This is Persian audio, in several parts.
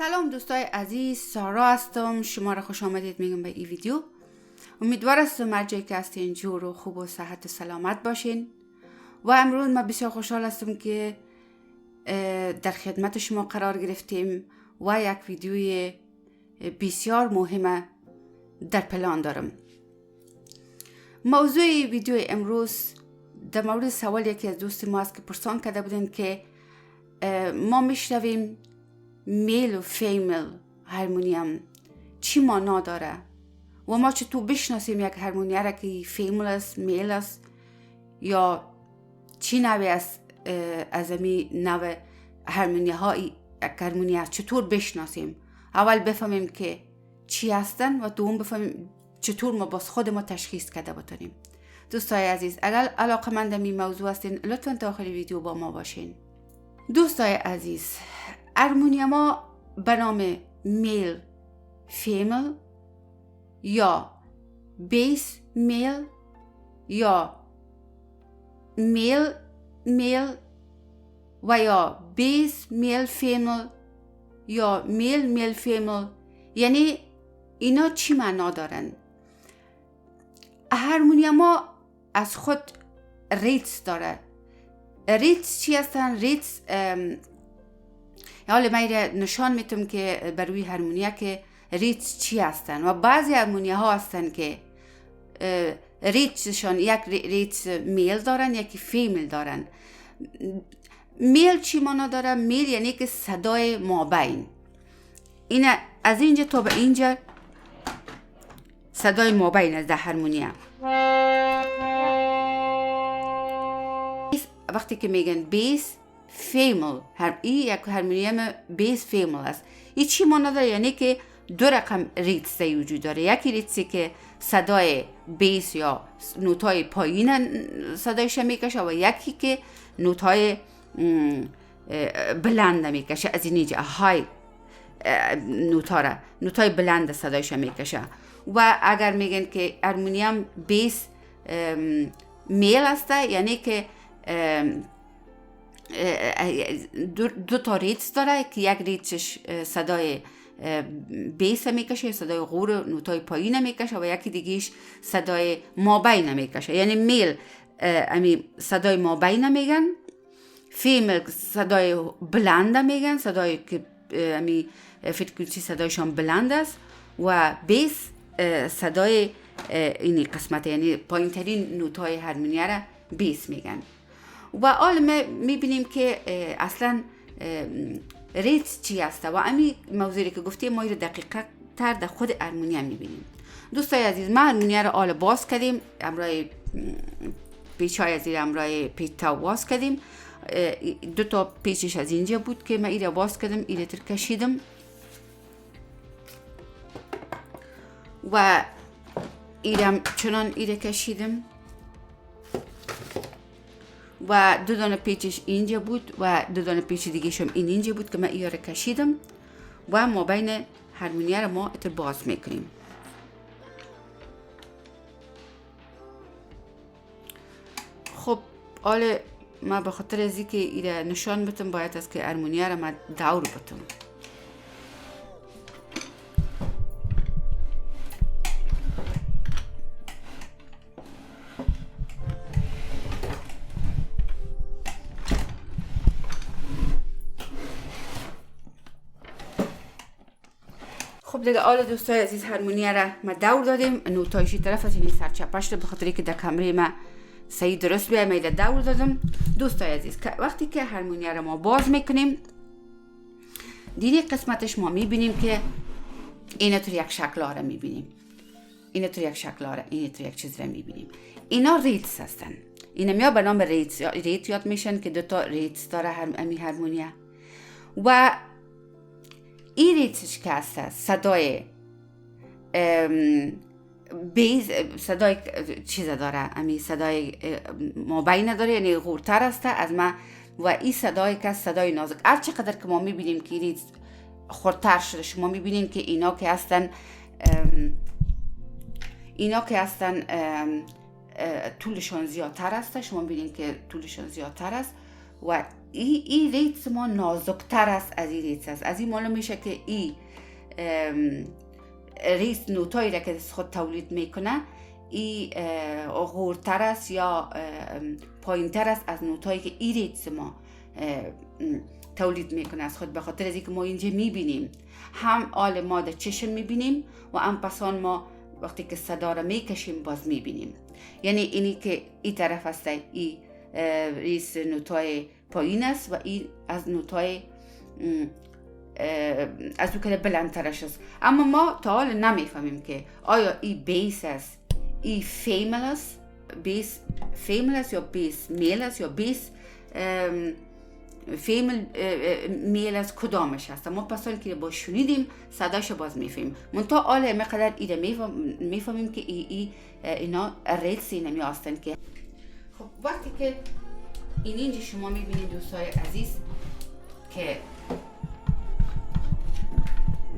سلام دوستای عزیز، سارا هستم. شما را خوش آمدید میگم به این ویدیو. امیدوار هستم هر جایی که هستین جور و خوب و صحت و سلامت باشین. و امروز من بسیار خوشحال هستم که در خدمت شما قرار گرفتیم و یک ویدیوی بسیار مهمه در پلان دارم. موضوع ویدیو امروز در مورد سوال یکی از دوست ما است که پرسان کرده بودن که ما میشنویم میل و فیمیل هرمونیم چی معنا داره و ما چطور بشناسیم یک هرمونیه را که فیمیل است، میل است یا چی نوع است از امی نوع هرمونیه های هرمونیه است، چطور بشناسیم. اول بفهمیم که چی هستن و دوم بفهمیم چطور ما باز خود ما تشخیص کرده بتونیم. دوستای عزیز، اگر علاقه‌مند این موضوع هستین لطفاً تا آخر ویدیو با ما باشین. دوستای عزیز، هرمونیه ما به نام میل فیمیل یا بیس میل یا میل میل و یا بیس میل فیمیل یا میل میل فیمیل، یعنی اینا چی معنا دارن؟ هرمونیه ما از خود ریتس داره. ریتس چی هستن؟ ریتس حالا من نشان میتونم که بر روی هرمونیه که ریتس چی هستن و بعضی هرمونیه ها هستن که ریتسشان یک ریتس میل دارن یکی فیمیل دارن. میل چی معنا داره؟ میل یعنی که صدای مابین، اینه از اینجا تا به اینجا صدای مابین از در هرمونیه. وقتی که میگن بیس فیمیل، این یک هرمونیه بیس فیمیل است. این چی معنا داره؟ یعنی که دو رقم ریتس وجود داره. یکی ریتسی که صدای بیس یا نوتای پایین صدایش میکشه و یکی که نوتای بلند میکشه، از اینجا های نوتای بلند صدایش میکشه. و اگر میگن که هرمونیم بیس میل است، یعنی که دو تا ریتس داره که یک ریتسش صدای بیس میکشه، صدای غور نوتای پایین میکشه و یکی دیگهش صدای مابین میکشه. یعنی میل امی صدای مابین میگن، فیمیل صدای بلند میگن، صدای که امی فرکانسی صدایشان بلند است و بیس صدای اینی قسمت، یعنی پایین ترین نوتای هرمونیه را بیس میگن. و حالا ما میبینیم که اصلا ریتس چی هسته و امی موضوعی که گفتیم ما رو دقیقه تر در خود هرمونیه میبینیم. دوستای عزیز، ما هرمونیه رو حالا باز کردیم، امرای پیچای از این امرای پیچا باز کردیم. دو تا پیچش از اینجا بود که من ایره باز کردم، ایره تر کشیدم و ایره چنان ایره کشیدم و دو دانه پیچش اینجا بود و دو دانه پیچ دیگه شم اینجا بود که من ایره کشیدم و ما بین هرمونیه رو ما اتر باز میکنیم. خب حالا ما به خاطر از اینکه ایره نشان بتم باید است که هرمونیه رو ما دور بتم. خب دیگه حالا دوستای عزیز هرمونیه را ما دور دادیم، نوتایشی طرف از این سر چپش به خاطر که در کمره ما صحیح درست بیایم ایده دور دادم. دوستای عزیز، وقتی که هرمونیه را ما باز میکنیم دیگه قسمتش ما میبینیم که اینا تو یک شکل ها را میبینیم، اینا تو یک شکل ها را، اینا تو یک چیز را میبینیم. اینا ریتس هستن، اینا میا به نام ریت یاد میشن که دوتا ریتس داره امی هرمونیه. و این ریتسش که هست صدای بیز، صدای چیز داره، امی صدای مابین داره، یعنی غورتر هسته از ما. و این صدای که صدای نازک، هر چقدر که ما میبینیم که ریتس خورتر شده، شما میبینیم که اینا که هستن طولشان زیادتر هسته، شما میبینیم که طولشان زیادتر است و این ریتس ما نازکتر است از این ریتس است. از این معلوم میشه که این ریتس نوتایی را که خود تولید میکنه این غورتر است یا پایینتر است از نوتایی که این ریتس ما تولید میکنه از خود، به خاطر از اینکه ما اینجا میبینیم هم آل ما در چشم میبینیم و هم پسان ما وقتی که صدا را میکشیم باز میبینیم. یعنی اینی که این طرف است این ریتس نوتای پایین است و این از نوتای از اون که بلندترش است. اما ما تا حال نمیفهمیم که آیا این بیس است، این فیمل است، بیس فیمل است یا بیس میل است یا بیس فیمل میل از کدامش هست. ما پس که با شنیدیم صداش باز میفهمیم. منتها آل مقدر ایده میفهمیم که اینا ریتس اینمی هستن. که خب وقتی که اینجا شما میبینید دوستای عزیز که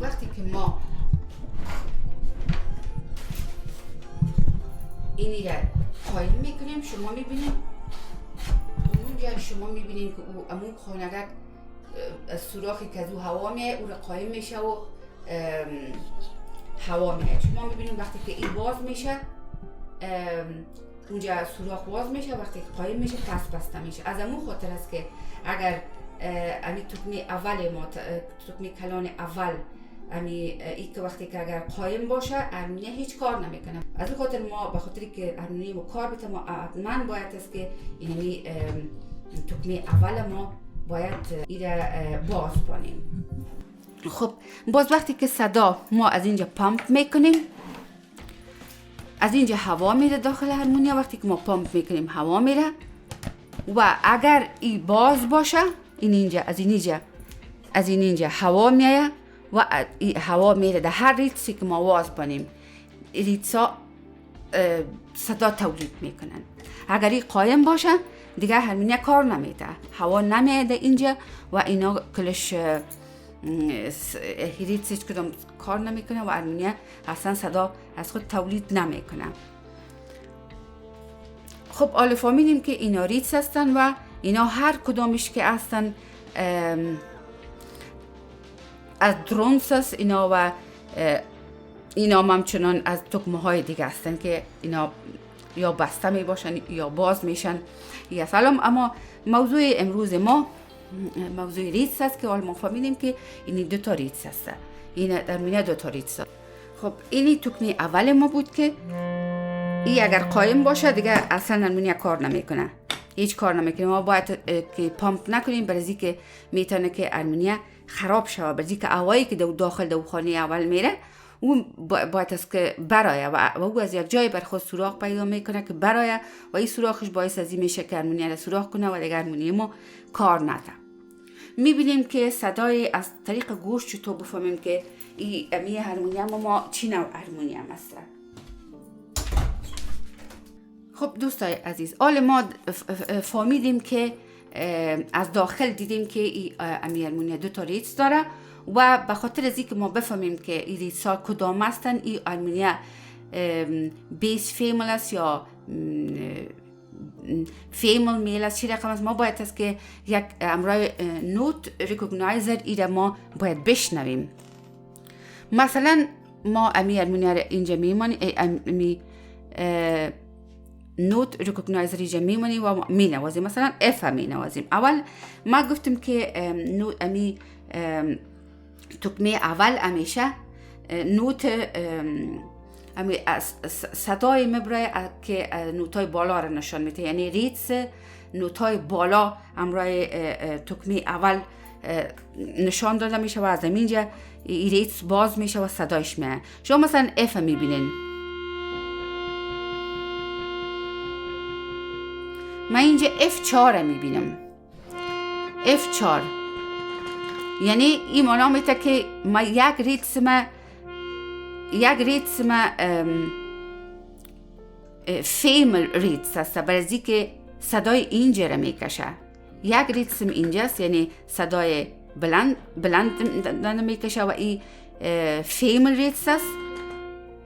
وقتی که ما اینی را قایم میکنیم شما میبینید اونجا شما میبینید که او امون خانگک سوراخی که از او هوا میه او را قایم میشه و هوا میه. شما میبینید وقتی که این باز میشه اونجا سوراخ باز میشه، وقتی که قایم میشه پس بسته میشه. از امون خاطر است که اگر امی تکمه اول ما تکمه کلان اول ای که وقتی که اگر قایم باشه هرمونیه هیچ کار نمیکنه. از اون خاطر ما به خاطری که هرمونیه ما کار بده ما حتما باید است که اینمی تکمه اول ما باید ایره باز کنیم. خب باز وقتی که صدا ما از اینجا پمپ میکنیم از اینجا هوا میره داخل هرمونیه. وقتی که ما پمپ میکنیم هوا میره و اگر ای باز باشه این اینجا از اینجا هوا میایه و هوا میره در هر ریتسی که ما واز کنیم ریتسا صدا تولید میکنن. اگر این قایم باشه دیگه هرمونیه کار نمیده، هوا نمیده اینجا و اینا کلش ریتسش کدام کار نمیکنه و هرمونیه اصلا صدا از خود تولید نمیکنه. خب حالا فهمیدیم که اینا ریتس هستن و اینا هر کدامش که هستن از درونس هست اینا و اینا همچنان از تکمه های دیگه هستن که اینا یا بسته می باشن یا باز میشن یا سلام. اما موضوع امروز ما موضوع ریتس هست که ما فهمیدیم که اینی دو تا ریتس هست. این در مینه دو تا ریتس هست. خب اینی تکمه اول ما بود که این اگر قایم باشه دیگه اصلا هرمونیه کار نمیکنه، هیچ کار نمیکنه. ما باید که پمپ نکنیم برای که میتونه که هرمونیه خراب شوه، برای که هوایی که داخل دو خانه اول میره اون باید است که برایه و او از یک جای بر خود سوراخ پیدا میکنه که برایه و این سوراخش باعث از این میشه که هرمونیه را سوراخ کنه و دیگه هرمونیه ما کار نده. میبینیم که صدای از طریق گوش چطور بفهمیم که این هرمونیه ما چی نوع هرمونیه هست. خب دوستای عزیز حال ما فهمیدیم که از داخل دیدیم که این هرمونیه دو تا ریتس داره و به خاطر از اینکه ما بفهمیم که این ریتس ها کدام هستن، این هرمونیه بیس فیمل است یا فیمل میل است چی رقم است، ما باید است که یک امرای نوت ریکوگنایزر ایره ما باید بشنویم. مثلا ما امی هرمونیه را اینجا میمانیم، امی نوت ریکوگنایزر اینجا میمانیم و می نوازیم. مثلا اف می نوازیم. اول ما گفتم که امی تکمه اول همیشه نوت امی صدای مبرای که نوتای بالا را نشان میده، یعنی ریتس نوتای بالا امرای تکمه اول نشان داده میشه و از اینجا ریتس باز میشه و صدایش میاد. شما مثلا اف میبینین، من اینجا F4 میبینم. F4 یعنی این معنا میده که ما یک ریتم فیمل ریتس هست، برای که صدای اینجا را میکشه. یک ریتم اینجاست یعنی صدای بلند میکشه و این فیمل ریتس هست.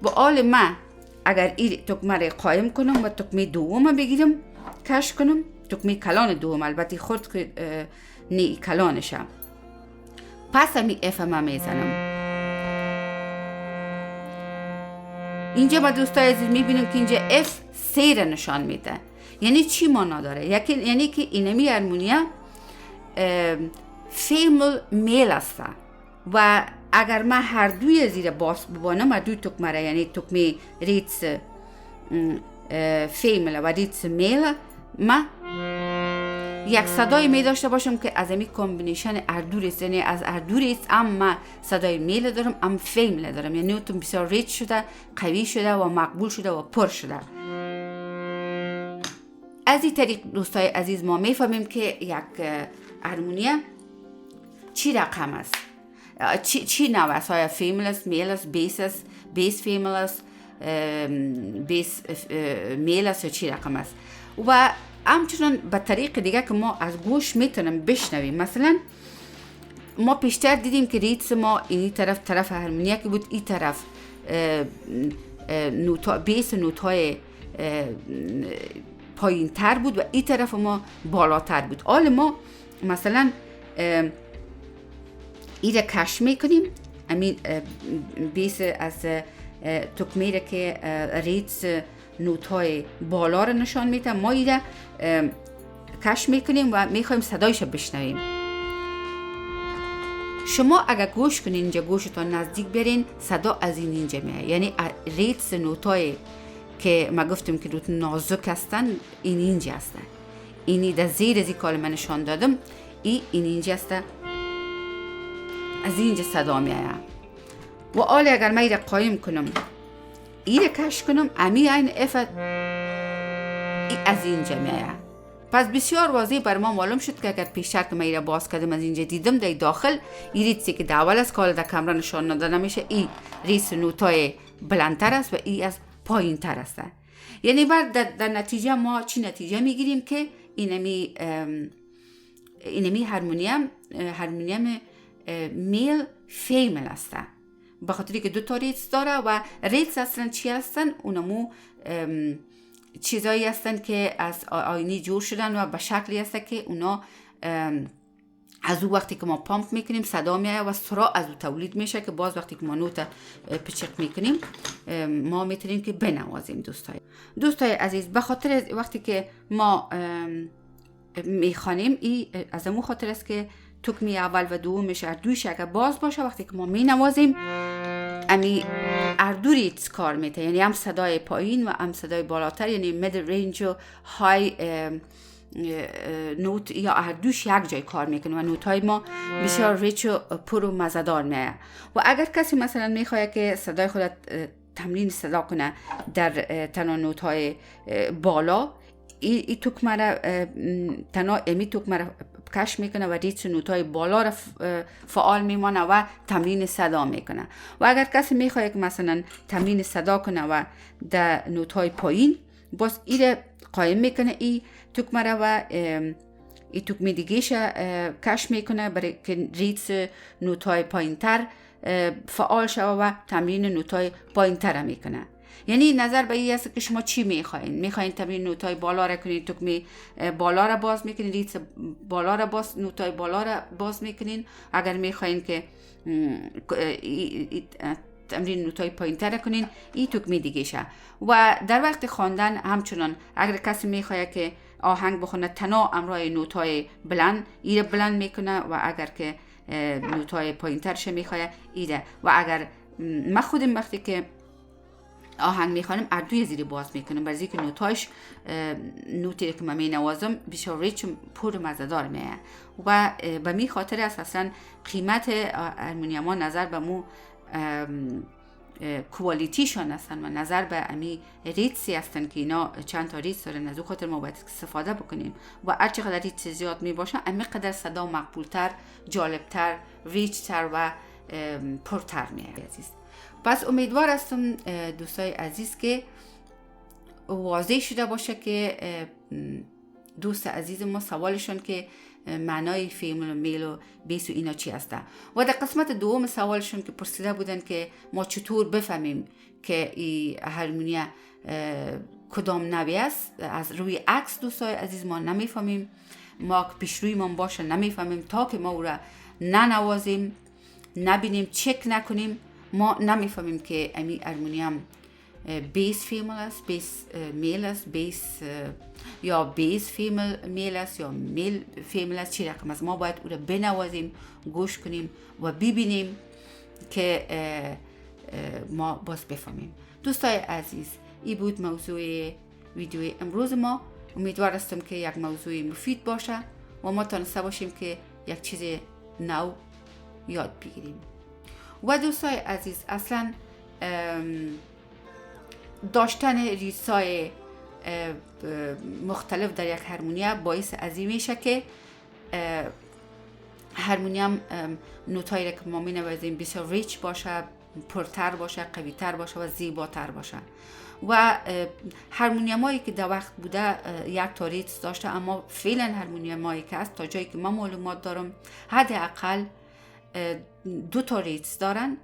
با حال من اگر این تکمه را قایم کنم و تکمه دوم بگیرم کش کنم تکمه کلان دوم، البته خورد که نی کلانشه. پس همی اف ما میزنم. اینجا با دوستای عزیز میبینیم که اینجا اف سی را نشان میده. یعنی چی معنا داره؟ یعنی که اینمی هرمونیه فیمل میل است و اگر من هر دوی زیر باس ببانم، هر دوی تکمه را، یعنی تکمه ریتس فیمل و ریتس میل، من یک صدای می داشته باشم که از امی کامبینیشن اردوریست، یعنی از اردوریست اما صدای میل دارم، ام فیمل دارم، یعنی نوتم بسیار ریچ شده، قوی شده و مقبول شده و پر شده. از این طریق دوستای عزیز ما میفهمیم که یک هرمونیه چی رقم است، چی نوع است، های فیمل است، میل است، بیس است، بیس فیمل است، بیس میل است یا چی رقم است. و همچنان به طریق دیگه که ما از گوش میتونم بشنویم. مثلا ما پیشتر دیدیم که ریتس ما این طرف هرمونیه که بود، این طرف بیس نوت‌های پایین تر بود و این طرف ما بالاتر بود. حال ما مثلا این را کش میکنیم، امین بیس از تکمه را که ریتس نوت‌های بالا را نشان میده، ما این را کش میکنیم و میخوایم صدایش بشنویم. شما اگر گوش کنین، اینجا گوشتان نزدیک برین، صدا از اینجا میاد. یعنی ریتس نوت‌های که ما گفتیم که روت نازک هستن، اینجا هستن. اینی در زیر از این کالمه نشان دادم، این اینجا هست، از اینجا صدا میاد. و حال اگر من این را قایم کنم، این را کش کنم، امی این اف از اینجا میاد. پس بسیار واضح بر ما معلوم شد که اگر پیشتر که من این را باز کردم، از اینجا دیدم در داخل این ریتسی که در اول از کال در کمره نشان داده نمیشه، این ریتس نوتای بلندتر است و این از پایین تر است. یعنی در نتیجه ما چی نتیجه میگیریم که اینمی هرمونیم میل فیمل است، به خاطری که دو تا ریتس داره. و ریتس اصلا چی هستن؟ اونمو چیزایی هستن که از آینی جور شدن و به شکلی هست که اونا از او وقتی که ما پامپ میکنیم صدا میاد و سرعت از او تولید میشه که باز وقتی که ما نوت پچق میکنیم ما میتونیم که بنوازیم. دوستای عزیز، به خاطر وقتی که ما میخوانیم، از امون خاطر است که تکمی اول و دومش اردویش اگر باز باشه، وقتی که ما مینوازیم امی اردو ریتس کار میته، یعنی هم صدای پایین و هم صدای بالاتر، یعنی میدل رنج و های نوت یا اردوش یک جای کار میکنه و نوت های ما بسیار ریچ و پر و مزدار میه. و اگر کسی مثلا میخواد که صدای خود تمرین صدا کنه در تنها نوت های بالا، این تکمه را تنها امی تکمه را کش میکنه و ریتس نوت‌های بالا را فعال میمانه و تمرین صدا میکنه. و اگر کسی میخواد که مثلا تمرین صدا کنه و در نوت‌های پایین، باز این قایم میکنه این تکمه را و این تکمه دیگهش کش میکنه برای که ریتس نوت‌های پایین تر فعال شوه و تمرین نوت‌های پایین تر میکنه. یعنی نظر به این است که شما چی میخواین تمرین نوت‌های بالا را کنین، تکمه بالا را باز میکنین، ریتس بالا را باز، نوت‌های بالا را باز میکنین. اگر میخواین که تمرین نوت‌های پایین‌تر کنین، این تکمه دیگه شه. و در وقت خواندن همچنان اگر کسی میخواد که آهنگ بخونه تنها همراه نوت‌های بلند، این بلند میکنه و اگر که نوت‌های پایین‌تر شه میخواد ایده. و اگر من خودم وقتی که آهنگ میخوانم اردوی زیر باز میکنم، برای اینکه نوتاش نوتی که من مینوازم بسیار ریچ پر مزه‌دار میه. و به می خاطر اساسا قیمت هرمونیم ها نظر به مو کوالیتیشان هستن و نظر به امی ریتسی هستن که اینا چند تا ریتس دارن، از او خاطر ما باید استفاده بکنیم. و هر چقدر ریتس زیاد می باشه امی قدر صدا مقبولتر، جالبتر، ریچتر و پرتر میه. پس امیدوار هستم دوستای عزیز که واضح شده باشه که دوست عزیز ما سوالشون که معنای فیمل و میل و بیس و اینا چی هسته. و در قسمت دوم سوالشون که پرسیده بودن که ما چطور بفهمیم که این هرمونیه کدام نوی است. از روی عکس دوستای عزیز ما نمیفهمیم، ما که پیش روی ما باشه نمیفهمیم. تا که ما او را ننوازیم، نبینیم، چک نکنیم، ما نمیفهمیم که امی هرمونیم بیس فیمل است، بیس میل است، یا بیس فیمل میل است یا میل فیمل است، چی رقم است. ما باید او را بنوازیم، گوش کنیم و ببینیم که ما باز بفهمیم. دوستای عزیز، این بود موضوع ویدیوی امروز ما. امیدوار هستم که یک موضوع مفید باشه و ما تونسته باشیم که یک چیز نو یاد بگیریم. و دوستای عزیز، اصلا داشتن ریتم‌های مختلف در یک هرمونیه باعث از این میشه که هرمونیم نوتایی را که ما می نوازیم بسیار ریچ باشه، پرتر باشه، قویتر باشه و زیباتر باشه. و هرمونیم هایی که در وقت بوده یک تا ریتم داشته، اما فعلا هرمونیم هایی که هست تا جایی که من معلومات دارم حداقل 2 تا ریتم دارن.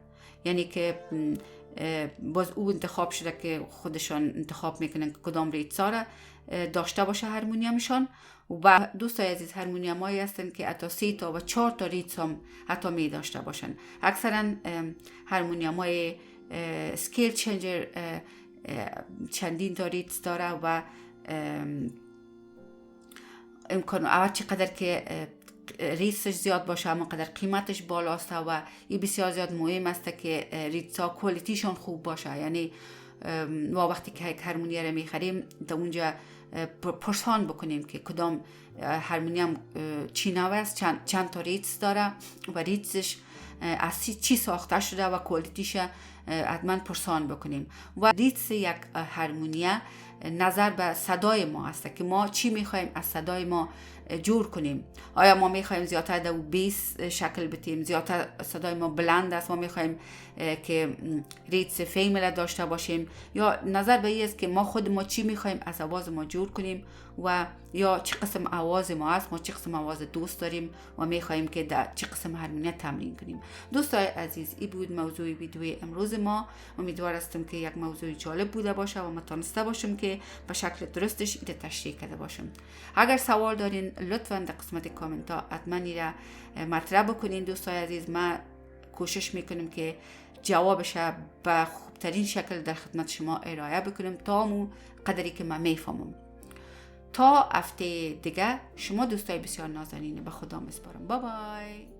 یعنی که باز او انتخاب شده که خودشان انتخاب میکنن که کدام ریتم را داشته باشه هرمونیمشان. و دوستای عزیز، هرمونیم هایی هستن که حتی 3 تا و 4 تا ریتم هم حتی می داشته باشن. اکثرا هرمونیم های سکیل چنجر چندین تا ریتم داره و امکان هر چقدر که ریتمش زیاد باشه اما قدر قیمتش بالاست و این بسیار زیاد مهم است که ریتم‌ها کوالیتیشون خوب باشه. یعنی ما وقتی که یک هرمونیه رو میخریم در اونجا پرسان بکنیم که کدام هرمونیم چی نوع است، چند تا ریتم داره و ریتمش از چی ساخته شده و کوالیتیش حتما پرسان بکنیم. و ریتم یک هرمونیه نظر به صدای ما است که ما چی میخوایم از صدای ما جور کنیم. آیا ما میخوایم زیادتر در بیس شکل بتیم، زیادتر صدای ما بلند است، ما میخوایم که ریتم فیمل داشته باشیم، یا نظر به این است که ما خود ما چی میخوایم از آواز ما جور کنیم و یا چه قسم آواز ما است، ما چه قسم آواز دوست داریم و میخوایم که در چه قسم هرمونیه تمرین کنیم. دوستای عزیز، این بود موضوع ویدیوی امروز ما. امیدوار هستم که یک موضوع جالب بوده باشه و ما تونسته باشم که به شکل درستش ایده تشریح کرده باشم. اگر سوال دارین لطفاً در قسمت کامنت ها حتما ایره مطرح بکنین. دوستای عزیز، ما کوشش میکنیم که جوابش به خوبترین شکل در خدمت شما ارائه بکنیم تا مو قدری که من میفهمم. تا هفته دیگه شما دوستای بسیار نازنین به خدا میسپارم. بای بای.